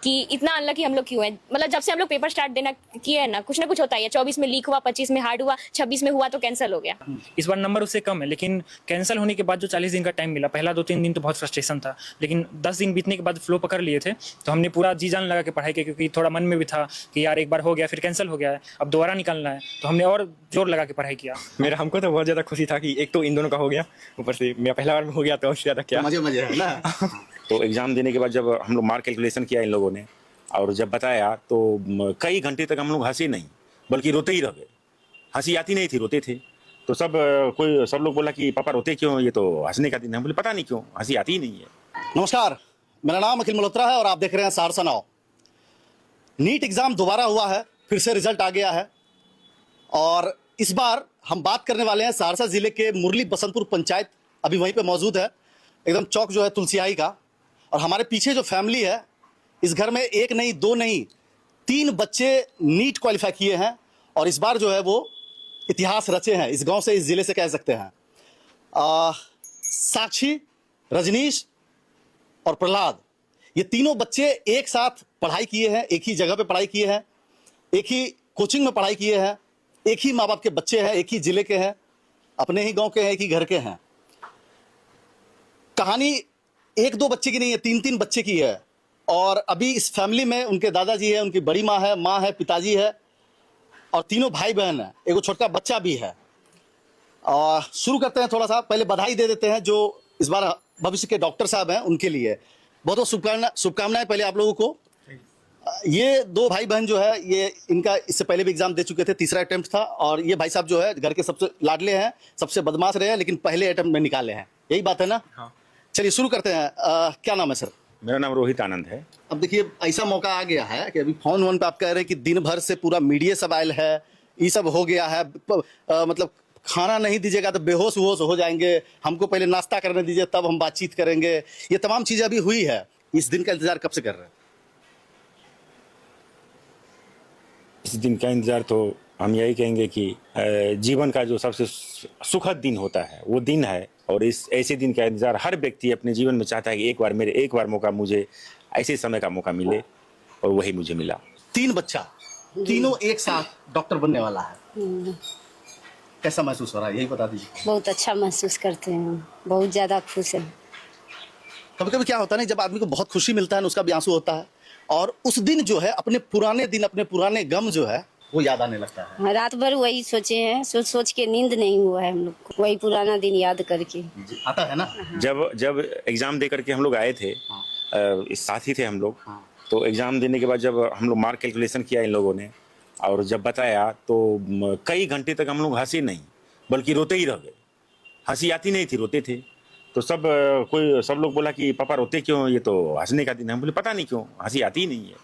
कि इतना अनलकी हम लोग क्यों हैं। मतलब जब से हम लोग पेपर स्टार्ट देना किए हैं ना कुछ होता है। 24 में लीक हुआ, 25 में हार्ड हुआ, 26 में हुआ तो कैंसिल हो गया। इस बार नंबर उससे कम है, लेकिन कैंसिल होने के बाद जो 40 दिन का टाइम मिला, पहला 2-3 दिन तो बहुत फ्रस्ट्रेशन था, लेकिन 10 दिन बीतने के बाद फ्लो पकड़ लिए थे। तो हमने पूरा जी जान लगा के पढ़ाई की, क्योंकि थोड़ा मन में भी था कि यार एक बार हो गया फिर कैंसिल हो गया है, अब दोबारा निकालना है, तो हमने और जोर लगा के पढ़ाई किया। मेरा हमको तो बहुत ज़्यादा खुशी था कि एक तो इन दोनों का हो गया, ऊपर से मेरा पहला बार में हो गया तो उससे ज़्यादा क्या मजे है ना। तो एग्ज़ाम देने के बाद जब हम लोग मार्क कैलकुलेशन किया इन लोगों ने और जब बताया तो कई घंटे तक हम लोग हंसे नहीं, बल्कि रोते ही रह गए। हंसी आती नहीं थी, रोते थे। तो सब लोग बोला कि पापा रोते क्यों, ये तो हंसने का दिन है। हम बोले पता नहीं क्यों, हंसी आती ही नहीं है। नमस्कार, मेरा नाम अखिल मल्होत्रा है और आप देख रहे हैं सहरसा नाउ। नीट एग्जाम दोबारा हुआ है, फिर से रिजल्ट आ गया है और इस बार हम बात करने वाले हैं सहरसा जिले के मुरली बसंतपुर पंचायत, अभी वहीं पे मौजूद है, एकदम चौक जो है तुलसियाई का। और हमारे पीछे जो फैमिली है, इस घर में एक नहीं, दो नहीं, 3 बच्चे नीट क्वालिफाई किए हैं और इस बार जो है वो इतिहास रचे हैं इस गांव से, इस जिले से कह सकते हैं। साक्षी, रजनीश और प्रहलाद, ये तीनों बच्चे एक साथ पढ़ाई किए हैं, एक ही जगह पे पढ़ाई किए हैं, एक ही कोचिंग में पढ़ाई किए हैं, एक ही माँ बाप के बच्चे हैं, एक ही जिले के हैं, अपने ही गांव के हैं, एक ही घर के हैं। कहानी 1-2 बच्चे की नहीं है, 3-3 बच्चे की है। और अभी इस फैमिली में उनके दादाजी है, उनकी बड़ी माँ है, पिताजी है और तीनों भाई बहन है, एक छोटा बच्चा भी है। शुरू करते हैं, थोड़ा सा पहले बधाई दे देते हैं जो इस बार भविष्य के डॉक्टर साहब हैं उनके लिए। बहुत बहुत शुभकामनाएं पहले आप लोगों को। ये 2 भाई बहन जो है, ये इनका इससे पहले भी एग्जाम दे चुके थे, तीसरा अटेम्प्ट था। और ये भाई साहब जो है घर के सबसे लाडले हैं, सबसे बदमाश रहे हैं, लेकिन पहले अटेम्प्ट में निकाले हैं। यही बात है ना? हाँ। चलिए शुरू करते हैं। क्या नाम है सर? मेरा नाम रोहित आनंद है। अब देखिए, ऐसा मौका आ गया है कि अभी फोन पे आप कह रहे हैं कि दिन भर से पूरा मीडिया सब आयल है, ये सब हो गया है, मतलब खाना नहीं दीजिएगा तो बेहोश वहोश हो जाएंगे, हमको पहले नाश्ता करने दीजिए तब हम बातचीत करेंगे। ये तमाम चीजें अभी हुई है, इस दिन का इंतजार कब से कर रहे हैं? इस दिन का इंतजार तो हम यही कहेंगे कि जीवन का जो सबसे सुखद दिन होता है वो दिन है, और इस ऐसे दिन का इंतजार हर व्यक्ति अपने जीवन में चाहता है कि एक बार मौका मुझे ऐसे समय का मौका मिले, और वही मुझे मिला। 3 बच्चा, तीनों एक साथ डॉक्टर बनने वाला है, कैसा महसूस हो रहा है, यही बता दीजिए। बहुत अच्छा महसूस करते हैं, बहुत ज्यादा खुश हैं। कभी कभी क्या होता है ना, जब आदमी को बहुत खुशी मिलता है ना, उसका भी आंसू होता है, और उस दिन जो है अपने पुराने दिन, अपने पुराने गम जो है वो याद आने लगता है। रात भर वही सोचे हैं, सोच के नींद नहीं हुआ है हम लोग को, वही पुराना दिन याद करके। आता है ना? जब एग्जाम दे करके हम लोग आए थे, इस साथी थे हम लोग, तो एग्जाम देने के बाद जब हम लोग मार्क कैलकुलेशन किया इन लोगों ने और जब बताया तो कई घंटे तक हम लोग हंसे नहीं, बल्कि रोते ही रह गए। हंसी आती नहीं थी, रोते थे। तो सब लोग बोला कि पापा रोते क्यों, ये तो हंसने का दिन है। हम बोले पता नहीं क्यों, हंसी आती ही नहीं है।